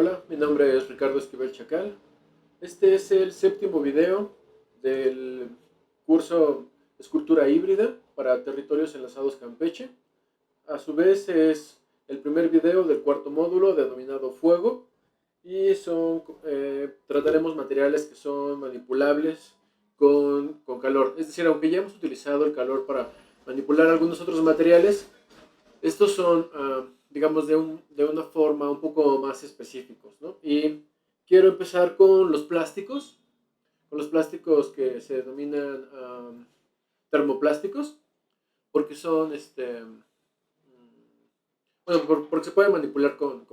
Hola, mi nombre es Ricardo Esquivel Chacal. Este es el séptimo video del curso Escultura Híbrida para Territorios Enlazados Campeche. A su vez es el primer video del cuarto módulo denominado Fuego y trataremos materiales que son manipulables con calor. Es decir, aunque ya hemos utilizado el calor para manipular algunos otros materiales, estos son, digamos, de una forma un poco más específicos, ¿no? Y quiero empezar con los plásticos que se denominan termoplásticos, porque son, porque se pueden manipular con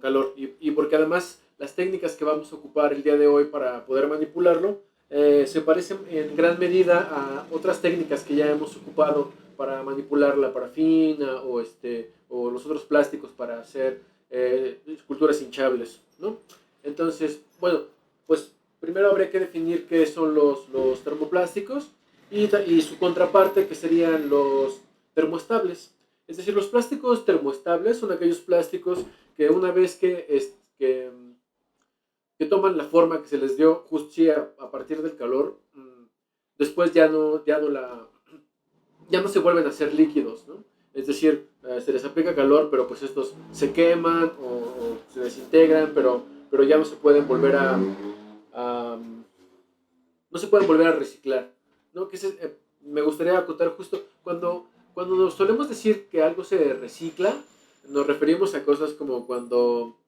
calor y porque además las técnicas que vamos a ocupar el día de hoy para poder manipularlo se parecen en gran medida a otras técnicas que ya hemos ocupado para manipular la parafina o los otros plásticos para hacer esculturas hinchables, ¿no? Entonces, bueno, pues primero habría que definir qué son los termoplásticos y su contraparte, que serían los termoestables. Es decir, los plásticos termoestables son aquellos plásticos que una vez que toman la forma que se les dio justo a partir del calor, después ya no se vuelven a ser líquidos, ¿no? Es decir, se les aplica calor, pero pues estos se queman o se desintegran, pero ya no se pueden volver no se pueden volver a reciclar, ¿no? Me gustaría acotar justo cuando nos solemos decir que algo se recicla, nos referimos a cosas como cuando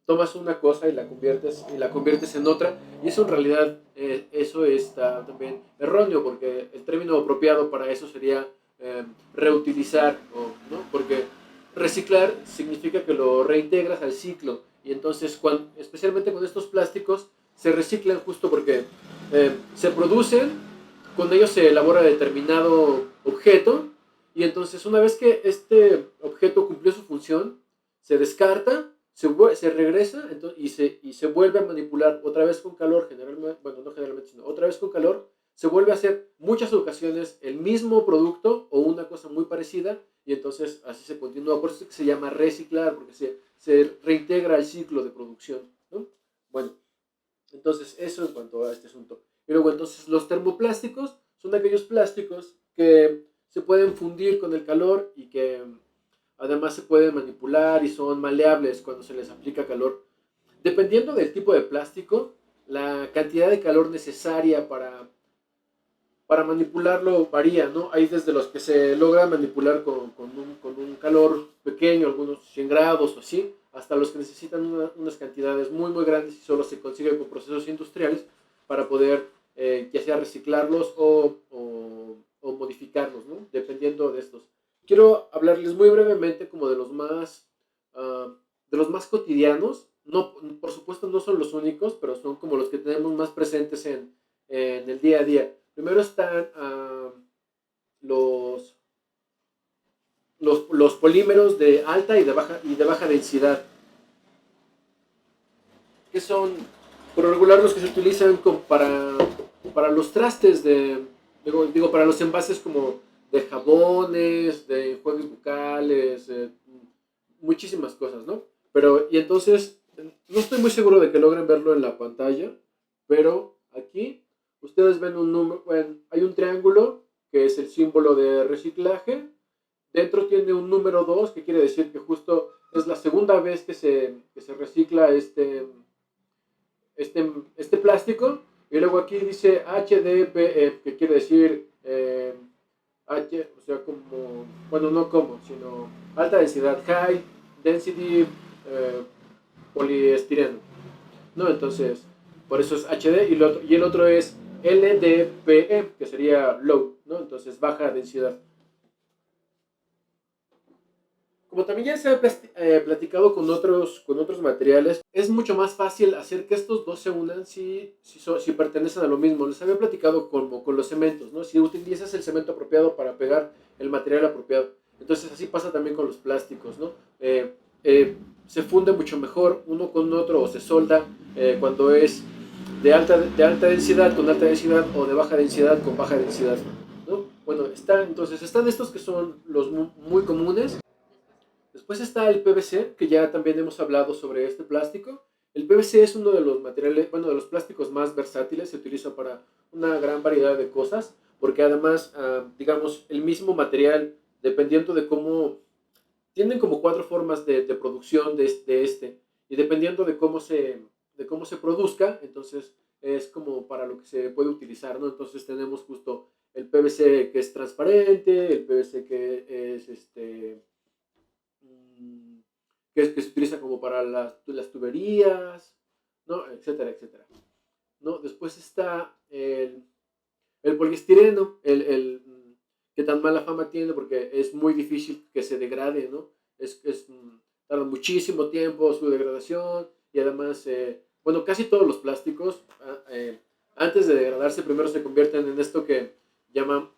tomas una cosa y la conviertes en otra, y eso en realidad eso está también erróneo, porque el término apropiado para eso sería reutilizar, ¿no? Porque reciclar significa que lo reintegras al ciclo, y entonces especialmente con estos plásticos se reciclan justo porque se producen, con ellos se elabora determinado objeto, y entonces una vez que este objeto cumplió su función, se descarta, se regresa y se vuelve a manipular otra vez con calor, no generalmente, sino otra vez con calor, se vuelve a hacer muchas ocasiones el mismo producto o una cosa muy parecida, y entonces así se continúa. Por eso es que se llama reciclar, porque se reintegra el ciclo de producción, ¿no? Bueno, entonces eso en cuanto a este asunto. Y luego entonces los termoplásticos son aquellos plásticos que se pueden fundir con el calor y que además se pueden manipular y son maleables cuando se les aplica calor. Dependiendo del tipo de plástico, la cantidad de calor necesaria para manipularlo varía, ¿no? Hay desde los que se logra manipular con un calor pequeño, algunos 100 grados o así, hasta los que necesitan unas cantidades muy, muy grandes y solo se consigue con procesos industriales para poder ya sea reciclarlos o modificarlos, ¿no? Dependiendo de estos. Quiero hablarles muy brevemente como de los más cotidianos. No, por supuesto no son los únicos, pero son como los que tenemos más presentes en el día a día. Primero están los polímeros de alta y de baja densidad, que son por lo regular los que se utilizan para los trastes para los envases como de jabones, de enjuagues bucales, muchísimas cosas, ¿no? Y entonces, no estoy muy seguro de que logren verlo en la pantalla, pero aquí ustedes ven un número, bueno, hay un triángulo que es el símbolo de reciclaje. Dentro tiene un número 2, que quiere decir que justo es la segunda vez que se recicla este plástico. Y luego aquí dice HDPE, que quiere decir o sea, sino alta densidad, high density poliestireno, ¿no? Entonces, por eso es HD, y el otro es LDPE, que sería low, ¿no? Entonces, baja densidad. Como también ya se ha platicado con otros materiales, es mucho más fácil hacer que estos dos se unan si pertenecen a lo mismo. Les había platicado como con los cementos, ¿no? Si utilizas el cemento apropiado para pegar el material apropiado. Entonces así pasa también con los plásticos, ¿no? Se funde mucho mejor uno con otro, o se solda cuando es de alta densidad con alta densidad, o de baja densidad con baja densidad, ¿no? Bueno, están estos que son los muy comunes. después está el PVC, que ya también hemos hablado sobre este plástico. El PVC es uno de los materiales, bueno, de los plásticos más versátiles, se utiliza para una gran variedad de cosas, porque además, digamos, el mismo material, dependiendo de cómo, tienen como cuatro formas de producción de este, y dependiendo de cómo se produzca, entonces es como para lo que se puede utilizar, ¿no? Entonces tenemos justo el PVC que es transparente, el PVC que es mm, que se utiliza como para las tuberías, ¿no? Etcétera, etcétera. ¿No? Después está el poliestireno, que tan mala fama tiene porque es muy difícil que se degrade, ¿no? Tarda muchísimo tiempo su degradación y además, bueno, casi todos los plásticos, antes de degradarse, primero se convierten en esto que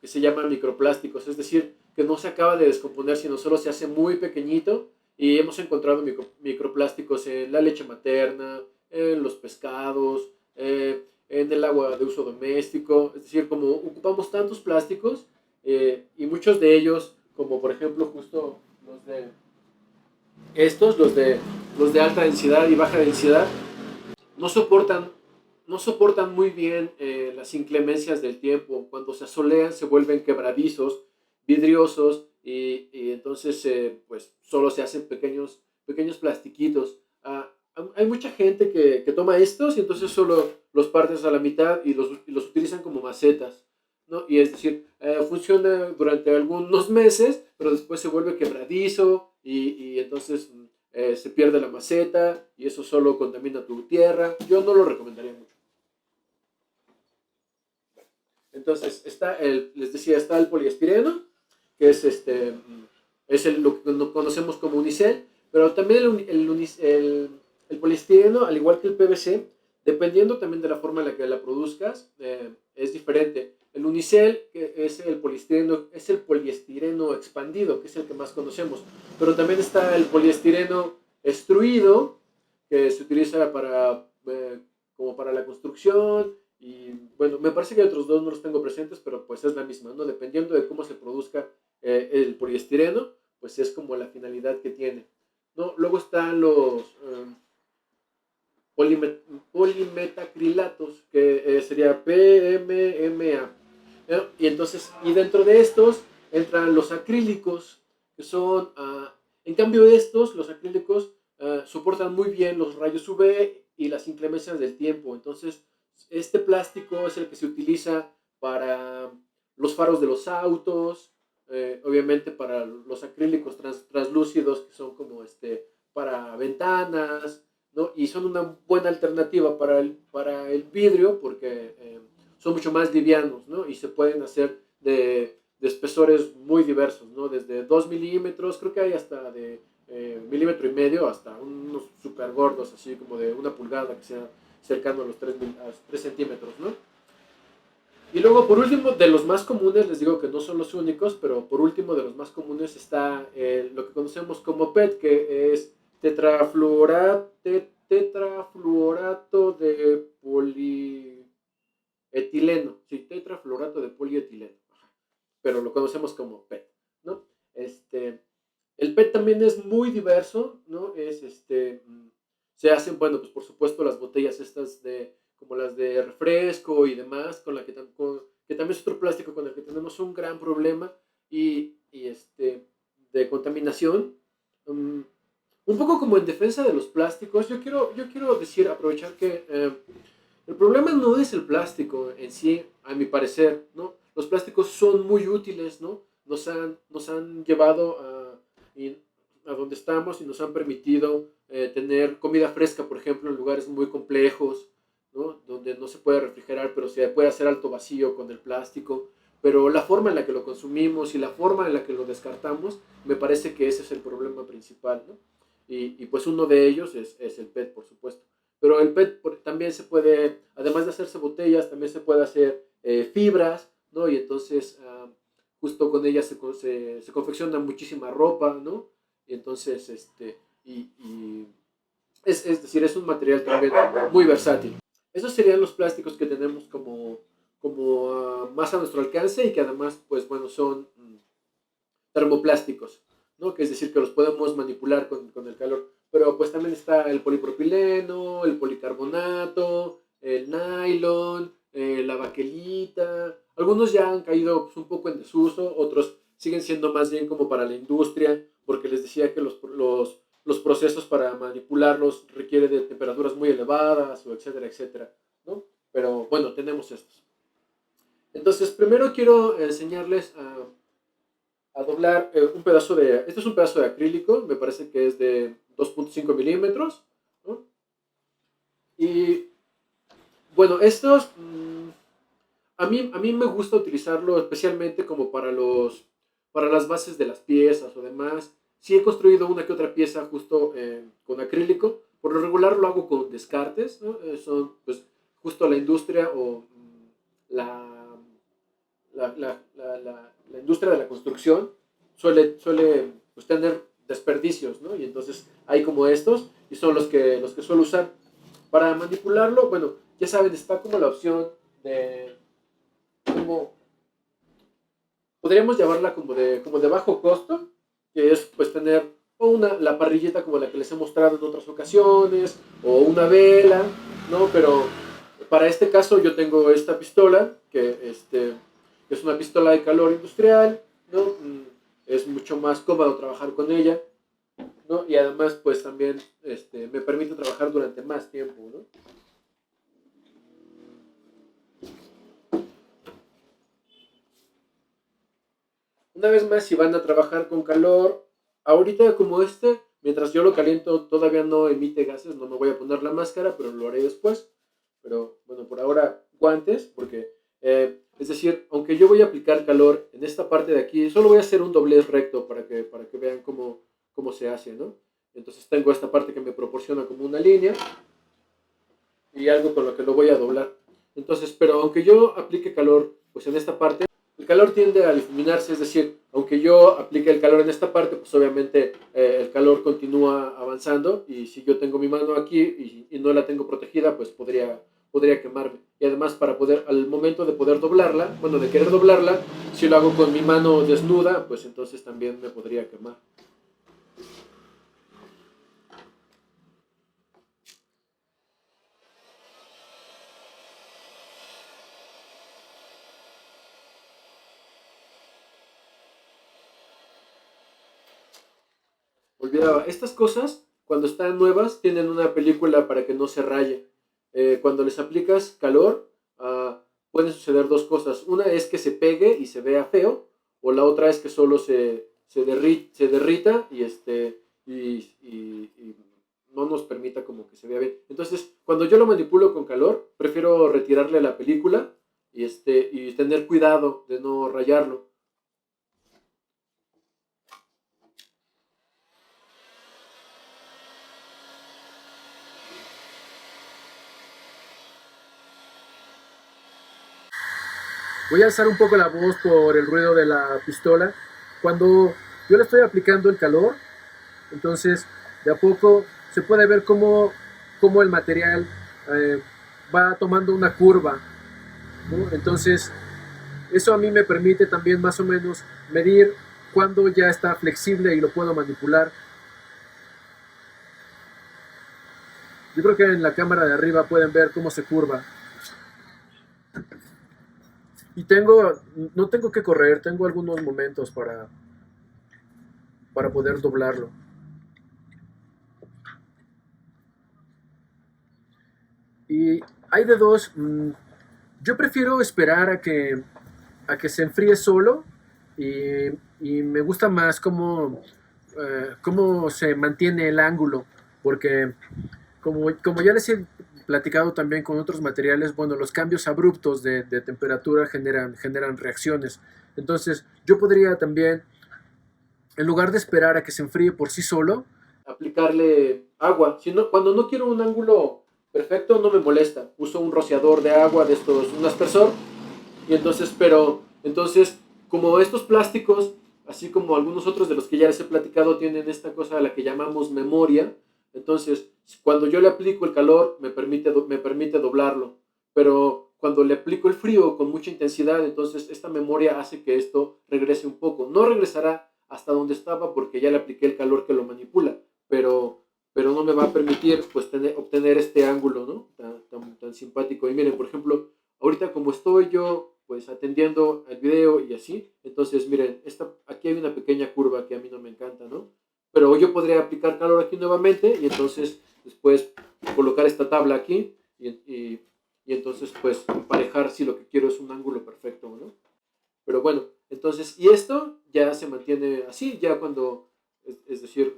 se llama microplásticos, es decir, que no se acaba de descomponer, sino solo se hace muy pequeñito y hemos encontrado microplásticos en la leche materna, en los pescados, en el agua de uso doméstico, es decir, como ocupamos tantos plásticos y muchos de ellos, como por ejemplo justo los de los de alta densidad y baja densidad, no soportan, no soportan muy bien las inclemencias del tiempo. Cuando se asolean se vuelven quebradizos, vidriosos y entonces pues solo se hacen pequeños plastiquitos. Hay mucha gente que toma estos y entonces solo los partes a la mitad y los utilizan como macetas, ¿no? Y es decir, funciona durante algunos meses, pero después se vuelve quebradizo y entonces se pierde la maceta y eso solo contamina tu tierra. Yo no lo recomendaría mucho. Entonces, les decía, está el poliestireno, que lo que conocemos como unicel, pero también el poliestireno, al igual que el PVC, dependiendo también de la forma en la que la produzcas, es diferente. El unicel, que es el poliestireno expandido, que es el que más conocemos, pero también está el poliestireno extruido, que se utiliza como para la construcción, y bueno, me parece que otros dos no los tengo presentes, pero pues es la misma, ¿no? Dependiendo de cómo se produzca el poliestireno, pues es como la finalidad que tiene, ¿no? Luego están los polimetacrilatos, que sería PMMA, ¿no? Y entonces, y dentro de estos entran los acrílicos, que son, en cambio los acrílicos, soportan muy bien los rayos UV y las inclemencias del tiempo. Entonces, este plástico es el que se utiliza para los faros de los autos, obviamente para los acrílicos translúcidos, que son como para ventanas, ¿no? Y son una buena alternativa para el vidrio porque son mucho más livianos, ¿no? Y se pueden hacer de espesores muy diversos, ¿no? Desde 2 milímetros, creo que hay hasta de milímetro y medio, hasta unos super gordos, así como de una pulgada, que sea cercano a los 3 centímetros, ¿no? Y luego, por último, de los más comunes, les digo que no son los únicos, pero por último, de los más comunes está lo que conocemos como PET, que es tetrafluorato de polietileno. Sí, tetrafluorato de polietileno. Pero lo conocemos como PET, ¿no? El PET también es muy diverso, ¿no? Se hacen, bueno, pues por supuesto las botellas estas como las de refresco y demás, que también es otro plástico con el que tenemos un gran problema de contaminación. Un poco como en defensa de los plásticos, yo quiero decir, aprovechar que el problema no es el plástico en sí, a mi parecer, ¿no? Los plásticos son muy útiles, ¿no? Nos han llevado a donde estamos y nos han permitido tener comida fresca, por ejemplo, en lugares muy complejos, ¿no? Donde no se puede refrigerar, pero se puede hacer alto vacío con el plástico. Pero la forma en la que lo consumimos y la forma en la que lo descartamos, me parece que ese es el problema principal, ¿no? Y pues uno de ellos es el PET, por supuesto. Pero el PET también se puede, además de hacerse botellas, también se puede hacer fibras, ¿no? Y entonces justo con ellas se confecciona muchísima ropa, ¿no? Y entonces, es decir, es un material también muy versátil. Esos serían los plásticos que tenemos como más a nuestro alcance y que además, pues bueno, son termoplásticos. ¿no? Que es decir, que los podemos manipular con el calor. Pero pues también está el polipropileno, el policarbonato, el nylon, la baquelita. Algunos ya han caído pues, un poco en desuso, otros siguen siendo más bien como para la industria, porque les decía que los procesos para manipularlos requieren de temperaturas muy elevadas, o etcétera, etcétera, ¿no? Pero bueno, tenemos estos. Entonces, primero quiero enseñarles a doblar un pedazo de... Este es un pedazo de acrílico, me parece que es de 2.5 milímetros, ¿no? Y bueno, estos... a mí me gusta utilizarlo especialmente como para las bases de las piezas o demás. Sí he construido una que otra pieza justo con acrílico. Por lo regular lo hago con descartes, ¿no? Son pues justo la industria o la, la industria de la construcción suele pues, tener desperdicios, ¿no? Y entonces hay como estos y son los que suelo usar. Para manipularlo, bueno, ya saben, está como la opción de como podríamos llamarla como de bajo costo, que es pues tener la parrilleta como la que les he mostrado en otras ocasiones, o una vela, ¿no? Pero para este caso yo tengo esta pistola, que es una pistola de calor industrial, ¿no? Es mucho más cómodo trabajar con ella, ¿no? Y además pues también me permite trabajar durante más tiempo, ¿no? Una vez más, si van a trabajar con calor, ahorita como mientras yo lo caliento, todavía no emite gases, no me voy a poner la máscara, pero lo haré después. Pero bueno, por ahora guantes, porque es decir, aunque yo voy a aplicar calor en esta parte de aquí, solo voy a hacer un doblez recto para que vean cómo se hace, ¿no? Entonces tengo esta parte que me proporciona como una línea y algo con lo que lo voy a doblar. Entonces, pero aunque yo aplique calor, pues en esta parte, el calor tiende a difuminarse, es decir, aunque yo aplique el calor en esta parte, pues obviamente el calor continúa avanzando y si yo tengo mi mano aquí y no la tengo protegida, pues podría quemarme. Y además para poder, al momento de poder doblarla, bueno, de querer doblarla, si lo hago con mi mano desnuda, pues entonces también me podría quemar. Olvidaba, estas cosas, cuando están nuevas, tienen una película para que no se raye. Cuando les aplicas calor, pueden suceder dos cosas. Una es que se pegue y se vea feo, o la otra es que solo se derrita y no nos permita como que se vea bien. Entonces, cuando yo lo manipulo con calor, prefiero retirarle la película y tener cuidado de no rayarlo. Voy a alzar un poco la voz por el ruido de la pistola. Cuando yo le estoy aplicando el calor, entonces de a poco se puede ver cómo el material eh, va tomando una curva, ¿no? Entonces eso a mí me permite también más o menos medir cuándo ya está flexible y lo puedo manipular. Yo creo que en la cámara de arriba pueden ver cómo se curva. Y no tengo que correr, tengo algunos momentos para poder doblarlo. Y hay de dos. Yo prefiero esperar a que se enfríe solo y me gusta más cómo se mantiene el ángulo, porque como ya les he platicado también con otros materiales, bueno, los cambios abruptos de temperatura generan reacciones. Entonces, yo podría también, en lugar de esperar a que se enfríe por sí solo, aplicarle agua. Si no, cuando no quiero un ángulo perfecto, no me molesta. Uso un rociador de agua de estos, un aspersor, y entonces, como estos plásticos, así como algunos otros de los que ya les he platicado, tienen esta cosa a la que llamamos memoria, entonces, cuando yo le aplico el calor, me permite doblarlo. Pero cuando le aplico el frío con mucha intensidad, entonces esta memoria hace que esto regrese un poco. No regresará hasta donde estaba porque ya le apliqué el calor que lo manipula, pero no me va a permitir pues obtener este ángulo, ¿no? Tan simpático. Y miren, por ejemplo, ahorita como estoy yo pues atendiendo el video y así, entonces miren, aquí hay una pequeña curva que a mí no me encanta, ¿no? Pero yo podría aplicar calor aquí nuevamente y entonces después colocar esta tabla aquí y entonces pues emparejar si lo que quiero es un ángulo perfecto, ¿no? Pero bueno, entonces, y esto ya se mantiene así, ya cuando, es decir,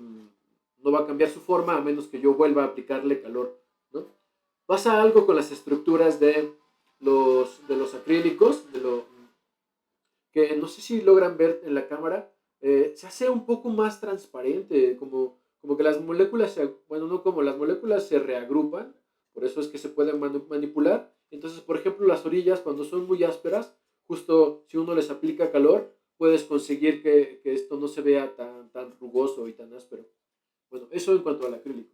no va a cambiar su forma a menos que yo vuelva a aplicarle calor, ¿no? Pasa algo con las estructuras de los acrílicos, que no sé si logran ver en la cámara, se hace un poco más transparente, como que las moléculas, bueno, no como las moléculas se reagrupan, por eso es que se pueden manipular. Entonces, por ejemplo, las orillas, cuando son muy ásperas, justo si uno les aplica calor, puedes conseguir que esto no se vea tan rugoso y tan áspero. Bueno, eso en cuanto al acrílico.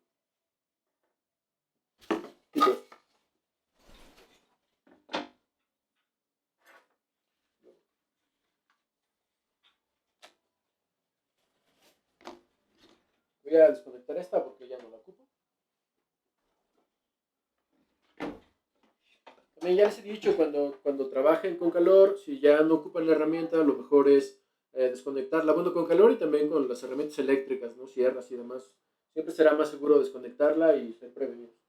Voy a desconectar esta porque ya no la ocupo. También ya les he dicho, cuando trabajen con calor, si ya no ocupan la herramienta, lo mejor es desconectarla. Bueno, con calor y también con las herramientas eléctricas, ¿no? Sierras y demás. Siempre será más seguro desconectarla y ser prevenidos.